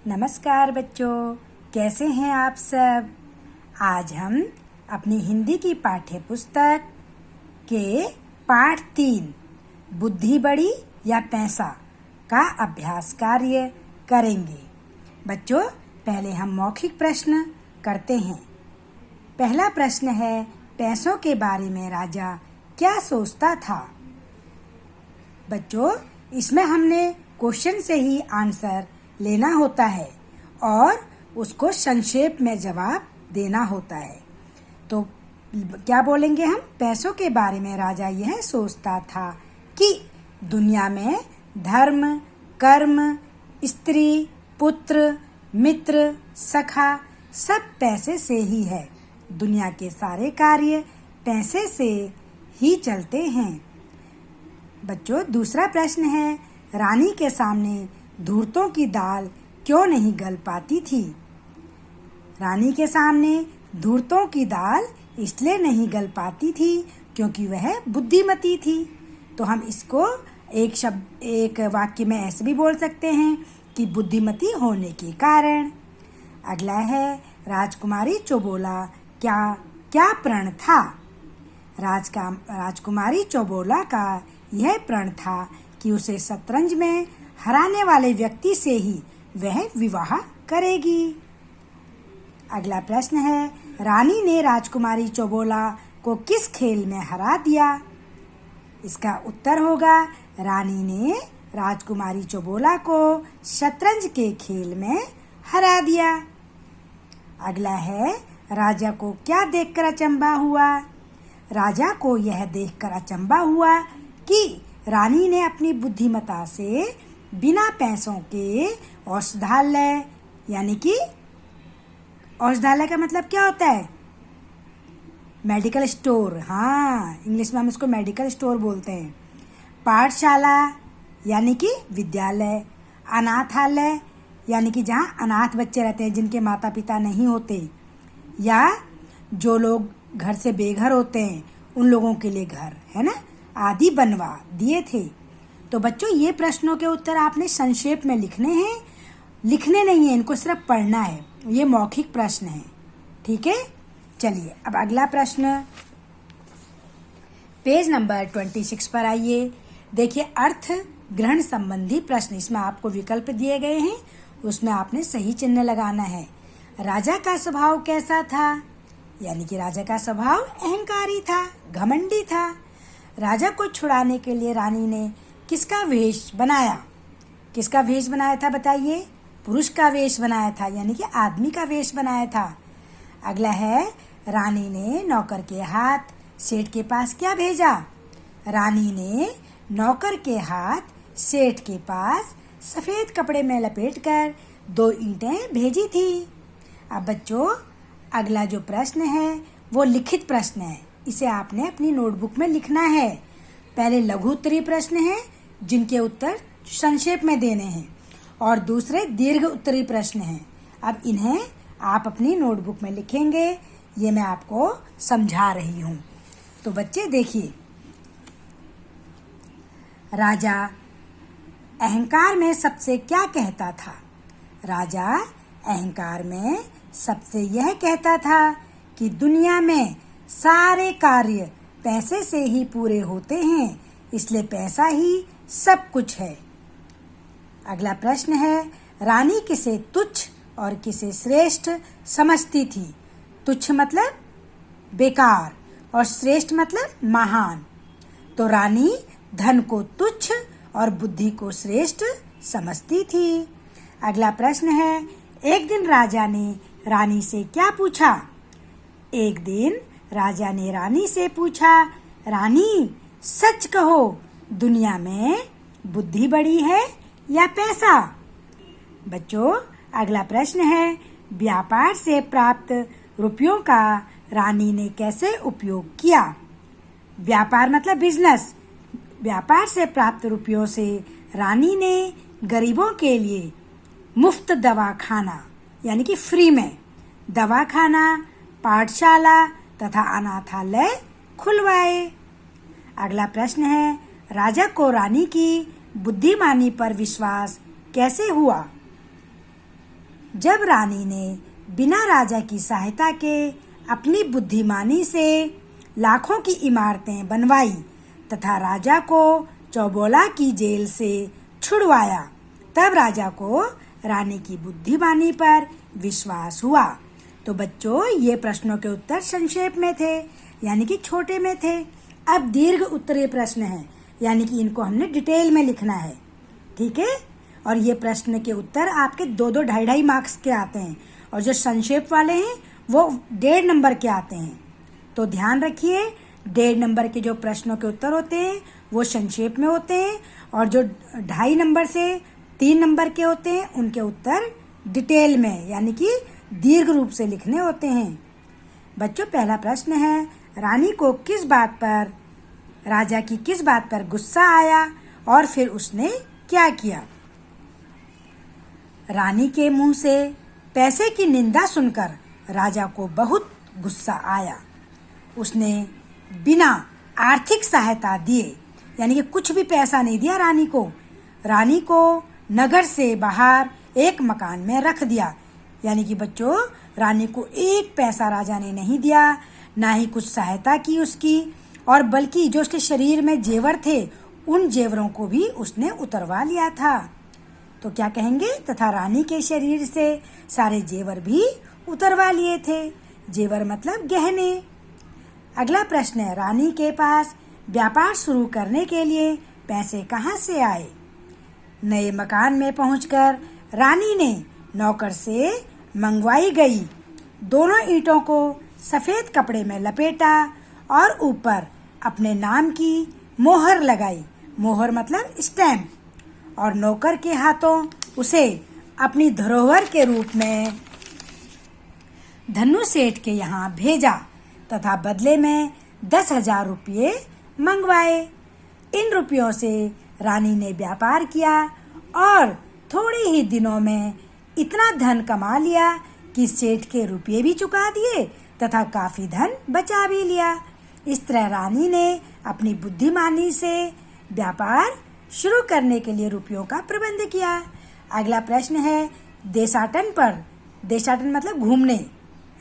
नमस्कार बच्चों, कैसे हैं आप सब। आज हम अपनी हिंदी की पाठ्य पुस्तक के पाठ 3 बुद्धि बड़ी या पैसा का अभ्यास कार्य करेंगे। बच्चों, पहले हम मौखिक प्रश्न करते हैं। पहला प्रश्न है, पैसों के बारे में राजा क्या सोचता था। बच्चों, इसमें हमने क्वेश्चन से ही आंसर लेना होता है और उसको संक्षेप में जवाब देना होता है। तो क्या बोलेंगे हम? पैसों के बारे में राजा यह सोचता था कि दुनिया में धर्म, कर्म, स्त्री, पुत्र, मित्र, सखा सब पैसे से ही है। दुनिया के सारे कार्य पैसे से ही चलते हैं। बच्चों, दूसरा प्रश्न है, रानी के सामने धूर्तों की दाल क्यों नहीं गल पाती थी। रानी के सामने धूर्तों की दाल इसलिए नहीं गल पाती थी क्योंकि वह बुद्धिमती थी। तो हम इसको एक वाक्य में ऐसे भी बोल सकते हैं कि बुद्धिमती होने के कारण। अगला है, राजकुमारी चौबोला क्या प्रण था। राजकुमारी चौबोला का यह प्रण था कि उसे शतरंज में हराने वाले व्यक्ति से ही वह विवाह करेगी। अगला प्रश्न है, रानी ने राजकुमारी चौबोला को किस खेल में हरा दिया। इसका उत्तर होगा, रानी ने राजकुमारी चौबोला को शतरंज के खेल में हरा दिया। अगला है, राजा को क्या देखकर अचंभा हुआ। राजा को यह देखकर अचंभा हुआ कि रानी ने अपनी बुद्धिमता से बिना पैसों के औषधालय, यानी कि औषधालय का मतलब क्या होता है? Medical store. हाँ, इंग्लिश में हम इसको मेडिकल स्टोर बोलते हैं। पाठशाला यानी कि विद्यालय, अनाथालय यानी कि जहाँ अनाथ बच्चे रहते हैं जिनके माता पिता नहीं होते, या जो लोग घर से बेघर होते हैं उन लोगों के लिए घर, है ना, आदि बनवा दिए थे। तो बच्चों, ये प्रश्नों के उत्तर आपने संक्षेप में लिखने हैं, लिखने नहीं है, इनको सिर्फ पढ़ना है। ये मौखिक प्रश्न है, ठीक है। चलिए अब अगला प्रश्न, पेज नंबर 26 पर आइए। देखिए, अर्थ ग्रहण संबंधी प्रश्न। इसमें आपको विकल्प दिए गए हैं, उसमें आपने सही चिन्ह लगाना है। राजा का स्वभाव कैसा था, यानी कि राजा का स्वभाव अहंकारी था, घमंडी था। राजा को छुड़ाने के लिए रानी ने किसका वेश बनाया। किसका वेश बनाया था बताइए? पुरुष का वेश बनाया था, यानी कि आदमी का वेश बनाया था। अगला है, रानी ने नौकर के हाथ सेठ के पास क्या भेजा। रानी ने नौकर के हाथ सेठ के पास सफेद कपड़े में लपेटकर 2 ईंटें भेजी थी। अब बच्चों, अगला जो प्रश्न है वो लिखित प्रश्न है, इसे आपने अपनी नोटबुक में लिखना है। पहले लघु उत्तरीय प्रश्न है जिनके उत्तर संक्षेप में देने हैं, और दूसरे दीर्घ उत्तरीय प्रश्न हैं। अब इन्हें आप अपनी नोटबुक में लिखेंगे, ये मैं आपको समझा रही हूँ। तो बच्चे देखिए, राजा अहंकार में सबसे क्या कहता था। राजा अहंकार में सबसे यह कहता था कि दुनिया में सारे कार्य पैसे से ही पूरे होते हैं, इसलिए पैसा ही सब कुछ है। अगला प्रश्न है, रानी किसे तुच्छ और किसे श्रेष्ठ समझती थी। तुच्छ मतलब बेकार और श्रेष्ठ मतलब महान। तो रानी धन को तुच्छ और बुद्धि को श्रेष्ठ समझती थी। अगला प्रश्न है, एक दिन राजा ने रानी से क्या पूछा। एक दिन राजा ने रानी से पूछा, रानी सच कहो, दुनिया में बुद्धि बड़ी है या पैसा। बच्चों, अगला प्रश्न है, व्यापार से प्राप्त रुपयों का रानी ने कैसे उपयोग किया। व्यापार मतलब बिजनेस। व्यापार से प्राप्त रुपयों से रानी ने गरीबों के लिए मुफ्त दवाखाना, यानी कि फ्री में दवाखाना, पाठशाला तथा अनाथालय खुलवाए। अगला प्रश्न है, राजा को रानी की बुद्धिमानी पर विश्वास कैसे हुआ। जब रानी ने बिना राजा की सहायता के अपनी बुद्धिमानी से लाखों की इमारतें बनवाई तथा राजा को चौबोला की जेल से छुड़वाया, तब राजा को रानी की बुद्धिमानी पर विश्वास हुआ। तो बच्चों, ये प्रश्नों के उत्तर संक्षेप में थे, यानी कि छोटे में थे। अब दीर्घ उत्तरीय प्रश्न हैं, यानी कि इनको हमने डिटेल में लिखना है, ठीक है। और ये प्रश्न के उत्तर आपके 2-2, 2.5 मार्क्स के आते हैं, और जो संक्षेप वाले हैं वो 1.5 नंबर के आते हैं। तो ध्यान रखिए, 1.5 नंबर के जो प्रश्नों के उत्तर होते हैं वो संक्षेप में होते हैं, और जो 2.5 नंबर से 3 नंबर के होते हैं उनके उत्तर डिटेल में, यानी कि दीर्घ रूप से लिखने होते हैं। बच्चों, पहला प्रश्न है, रानी को राजा की किस बात पर गुस्सा आया और फिर उसने क्या किया? रानी के मुंह से पैसे की निंदा सुनकर राजा को बहुत गुस्सा आया। उसने बिना आर्थिक सहायता दिए, यानी कि कुछ भी पैसा नहीं दिया रानी को नगर से बाहर एक मकान में रख दिया। यानी कि बच्चों, रानी को एक पैसा राजा ने नहीं दिया, ना ही कुछ सहायता की उसकी, और बल्कि जो उसके शरीर में जेवर थे उन जेवरों को भी उसने उतरवा लिया था। तो क्या कहेंगे? तथा रानी के शरीर से सारे जेवर भी उतरवा लिए थे। जेवर मतलब गहने। अगला प्रश्न है, रानी के पास व्यापार शुरू करने के लिए पैसे कहाँ से आए? नए मकान में पहुंचकर रानी ने नौकर से मंगवाई गई दोनों ईंटों को सफेद कपड़े में लपेटा और ऊपर अपने नाम की मोहर लगाई। मोहर मतलब स्टैम्प। और नौकर के हाथों उसे अपनी धरोहर के रूप में धन्नू सेठ के यहाँ भेजा तथा बदले में 10,000 रुपये मंगवाए। इन रुपयों से रानी ने व्यापार किया और थोड़े ही दिनों में इतना धन कमा लिया कि सेठ के रुपये भी चुका दिए तथा काफी धन बचा भी लिया। इस तरह रानी ने अपनी बुद्धिमानी से व्यापार शुरू करने के लिए रुपयों का प्रबंध किया। अगला प्रश्न है, देशाटन मतलब घूमने,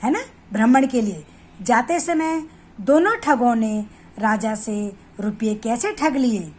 है ना, भ्रमण के लिए जाते समय दोनों ठगों ने राजा से रुपये कैसे ठग लिए?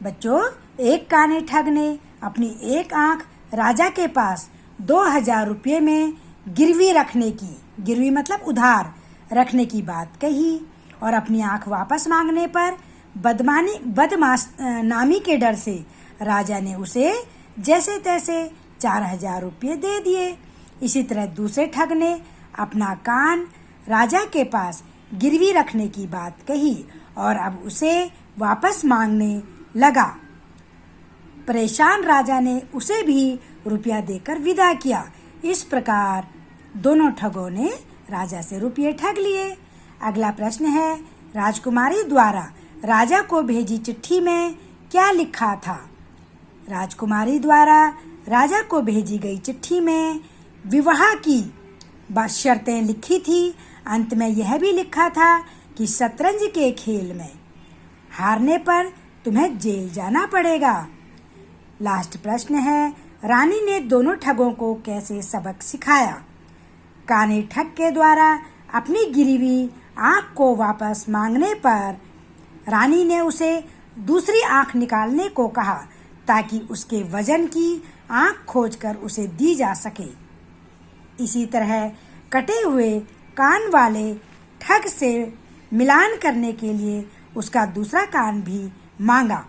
बच्चों, एक काने ठग ने अपनी एक आंख राजा के पास 2,000 रुपये में गिरवी मतलब उधार रखने की बात कही, और अपनी आंख वापस मांगने पर नामी के डर से राजा ने उसे जैसे तैसे 4,000 रुपये दे दिए। इसी तरह दूसरे ठग ने अपना कान राजा के पास गिरवी रखने की बात कही और अब उसे वापस मांगने लगा। परेशान राजा ने उसे भी रुपया देकर विदा किया। इस प्रकार दोनों ठगों ने राजा से रुपये ठग लिए। अगला प्रश्न है, राजकुमारी द्वारा राजा को भेजी चिट्ठी में क्या लिखा था? राजकुमारी द्वारा राजा को भेजी गई चिट्ठी में विवाह की शर्तें लिखी थी। अंत में यह भी लिखा था कि शतरंज के खेल में हारने पर तुम्हें जेल जाना पड़ेगा। लास्ट प्रश्न है, रानी ने दोनों ठगों को कैसे सबक सिखाया? काने ठग के द्वारा अपनी गिरी आंख को वापस मांगने पर रानी ने उसे दूसरी आंख निकालने को कहा ताकि उसके वजन की आंख खोजकर उसे दी जा सके। इसी तरह कटे हुए कान वाले ठग से मिलान करने के लिए उसका दूसरा कान भी मांगा।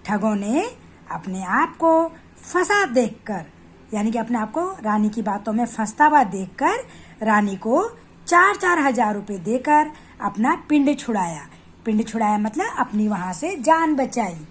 ठगों ने अपने आप को फंसा देखकर, यानी कि अपने आप को रानी की बातों में फंसता हुआ देखकर रानी को 4-4 हजार रुपये देकर अपना पिंड छुड़ाया मतलब अपनी वहां से जान बचाई।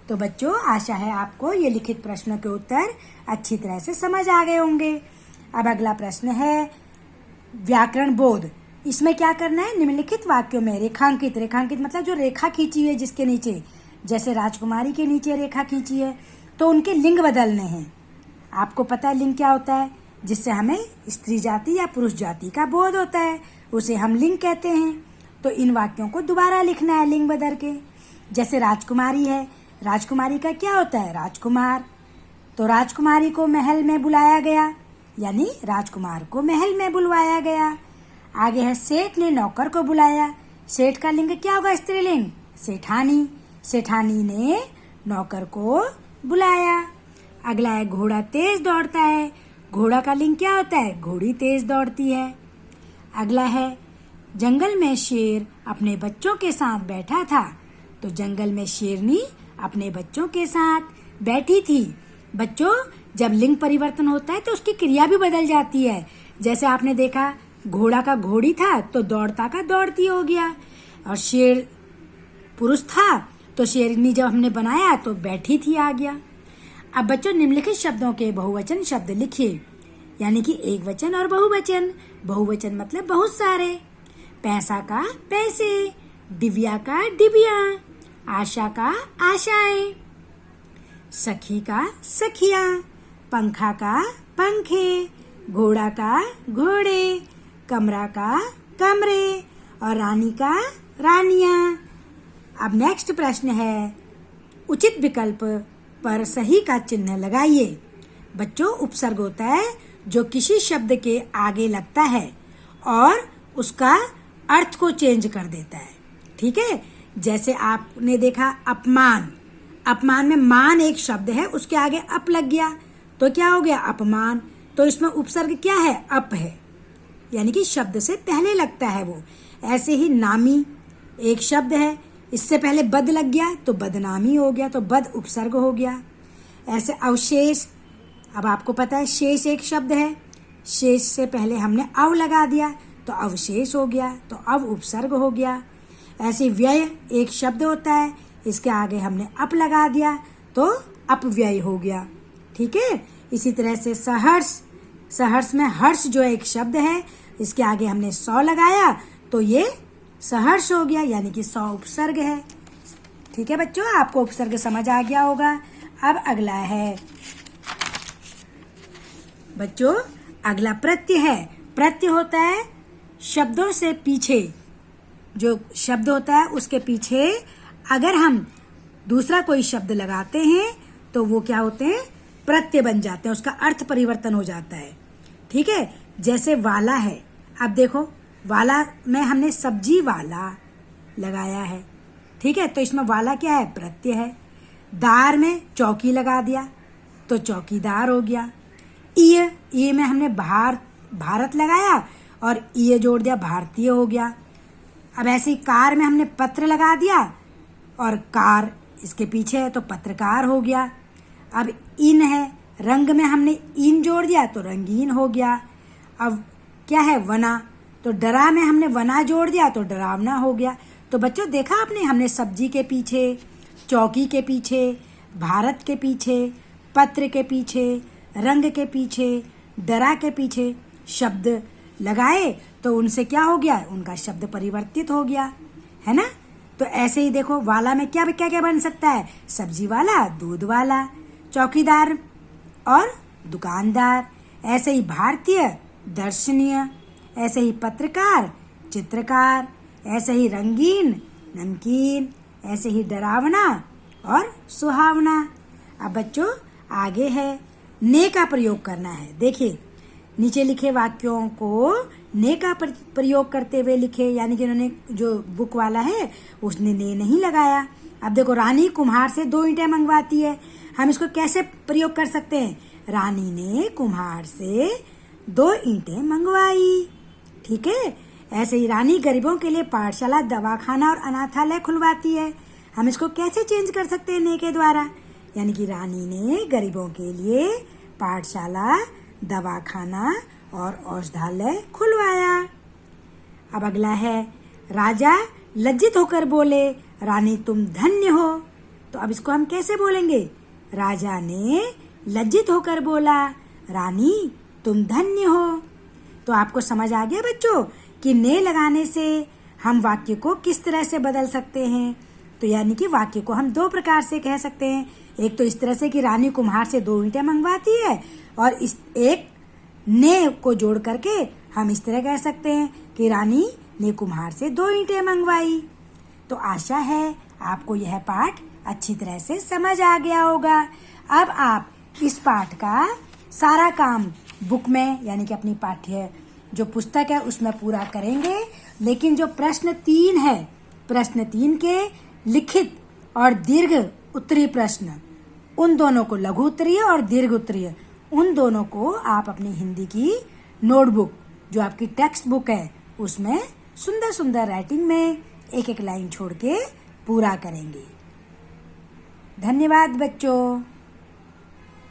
तो बच्चों, आशा है आपको ये लिखित प्रश्नों के उत्तर अच्छी तरह से समझ आ गए होंगे। अब अगला प्रश्न है व्याकरण बोध। इसमें क्या करना है? निम्नलिखित वाक्यों में रेखांकित मतलब जो रेखा खींची है जिसके नीचे, जैसे राजकुमारी के नीचे रेखा खींची है तो उनके लिंग बदलने हैं। आपको पता है लिंग क्या होता है? जिससे हमें स्त्री जाति या पुरुष जाति का बोध होता है, उसे हम लिंग कहते हैं। तो इन वाक्यों को दोबारा लिखना है लिंग बदल के। जैसे राजकुमारी है, राजकुमारी का क्या होता है? राजकुमार। तो राजकुमारी को महल में बुलाया गया, यानी राजकुमार को महल में बुलवाया गया। आगे है सेठ ने नौकर को बुलाया। सेठ का लिंग क्या होगा? स्त्रीलिंग, सेठानी। सेठानी ने नौकर को बुलाया। अगला है घोड़ा तेज दौड़ता है। घोड़ा का लिंग क्या होता है? घोड़ी तेज दौड़ती है। अगला है जंगल में शेर अपने बच्चों के साथ बैठा था। तो जंगल में शेरनी अपने बच्चों के साथ बैठी थी। बच्चों, जब लिंग परिवर्तन होता है तो उसकी क्रिया भी बदल जाती है। जैसे आपने देखा, घोड़ा का घोड़ी था तो दौड़ता का दौड़ती हो गया, और शेर पुरुष था तो शेरनी जब हमने बनाया तो बैठी थी आ गया। अब बच्चों, निम्नलिखित शब्दों के बहुवचन शब्द लिखिए, यानी कि एक वचन और बहुवचन। बहुवचन मतलब बहुत सारे। पैसा का पैसे, दिव्या का डिबिया, आशा का आशाएं, सखी का सखिया, पंखा का पंखे, घोड़ा का घोड़े, कमरा का कमरे और रानी का रानियां। अब नेक्स्ट प्रश्न है, उचित विकल्प पर सही का चिन्ह लगाइए। बच्चों, उपसर्ग होता है जो किसी शब्द के आगे लगता है और उसका अर्थ को चेंज कर देता है। ठीक है, जैसे आपने देखा अपमान। अपमान में मान एक शब्द है, उसके आगे अप लग गया तो क्या हो गया? अपमान। तो इसमें उपसर्ग क्या है? अप है, यानी कि शब्द से पहले लगता है वो। ऐसे ही नामी एक शब्द है, इससे पहले बद लग गया तो बदनामी हो गया, तो बद उपसर्ग हो गया। ऐसे अवशेष, अब आपको पता है शेष एक शब्द है, शेष से पहले हमने अव लगा दिया तो अवशेष हो गया, तो अव उपसर्ग हो गया। ऐसे व्यय एक शब्द होता है, इसके आगे हमने अप लगा दिया तो अपव्यय हो गया। ठीक है, इसी तरह से सहर्ष। सहर्ष में हर्ष जो एक शब्द है, इसके आगे हमने सौ लगाया तो ये सहर्ष हो गया, यानी कि सौ उपसर्ग है। ठीक है बच्चों, आपको उपसर्ग समझ आ गया होगा। अब अगला है बच्चों, अगला प्रत्यय है। प्रत्यय होता है शब्दों से पीछे, जो शब्द होता है उसके पीछे अगर हम दूसरा कोई शब्द लगाते हैं तो वो क्या होते हैं? प्रत्यय बन जाते हैं, उसका अर्थ परिवर्तन हो जाता है। ठीक है, जैसे वाला है। अब देखो, वाला में हमने सब्जी वाला लगाया है। ठीक है, तो इसमें वाला क्या है? प्रत्यय है। दार में चौकी लगा दिया तो चौकीदार हो गया। ईय में हमने भारत लगाया और ईय जोड़ दिया, भारतीय हो गया। अब ऐसे ही कार में हमने पत्र लगा दिया और कार इसके पीछे है तो पत्रकार हो गया। अब इन है, रंग में हमने इन जोड़ दिया तो रंगीन हो गया। अब क्या है? वना, तो डरा में हमने वना जोड़ दिया तो डरावना हो गया। तो बच्चों, देखा आपने, हमने सब्जी के पीछे, चौकी के पीछे, भारत के पीछे, पत्र के पीछे, रंग के पीछे, डरा के पीछे शब्द लगाए तो उनसे क्या हो गया? उनका शब्द परिवर्तित हो गया, है ना। तो ऐसे ही देखो, वाला में क्या क्या क्या बन सकता है? सब्जी वाला, दूध वाला, चौकीदार और दुकानदार। ऐसे ही भारतीय, दर्शनीय। ऐसे ही पत्रकार, चित्रकार। ऐसे ही रंगीन, नमकीन। ऐसे ही डरावना और सुहावना। अब बच्चों, आगे है ने का प्रयोग करना है। देखिए, नीचे लिखे वाक्यों को ने का प्रयोग करते हुए लिखे, यानी कि उन्होंने जो बुक वाला है उसने ने नहीं लगाया। अब देखो, रानी कुम्हार से 2 ईंटें मंगवाती है। हम इसको कैसे प्रयोग कर सकते हैं? रानी ने कुम्हार से 2 ईंटें मंगवाई। ठीक है, ऐसे ही रानी गरीबों के लिए पाठशाला, दवाखाना और अनाथालय खुलवाती है। हम इसको कैसे चेंज कर सकते हैं ने के द्वारा? यानी कि रानी ने गरीबों के लिए पाठशाला, दवाखाना और औषधालय खुलवाया। अब अगला है, राजा लज्जित होकर बोले, रानी तुम धन्य हो। तो अब इसको हम कैसे बोलेंगे? राजा ने लज्जित होकर बोला, रानी तुम धन्य हो। तो आपको समझ आ गया बच्चों कि ने लगाने से हम वाक्य को किस तरह से बदल सकते हैं। तो यानी कि वाक्य को हम 2 प्रकार से कह सकते हैं। एक तो इस तरह से कि रानी कुम्हार से 2 ईंटें मंगवाती है, और इस एक ने को जोड़ करके हम इस तरह कह सकते हैं कि रानी ने कुम्हार से 2 ईंटें मंगवाई। तो आशा है आपको यह पाठ अच्छी तरह से समझ आ गया होगा। अब आप इस पाठ का सारा काम बुक में यानी कि अपनी पाठ्य जो पुस्तक है उसमें पूरा करेंगे। लेकिन जो प्रश्न 3 है, प्रश्न 3 के लिखित और दीर्घ उत्तरीय प्रश्न, उन दोनों को, लघु उत्तरीय और दीर्घ उत्तरीय, उन दोनों को आप अपनी हिंदी की नोटबुक जो आपकी टेक्स्ट बुक है उसमें सुंदर सुंदर राइटिंग में एक एक लाइन छोड़ के पूरा करेंगे। धन्यवाद बच्चों।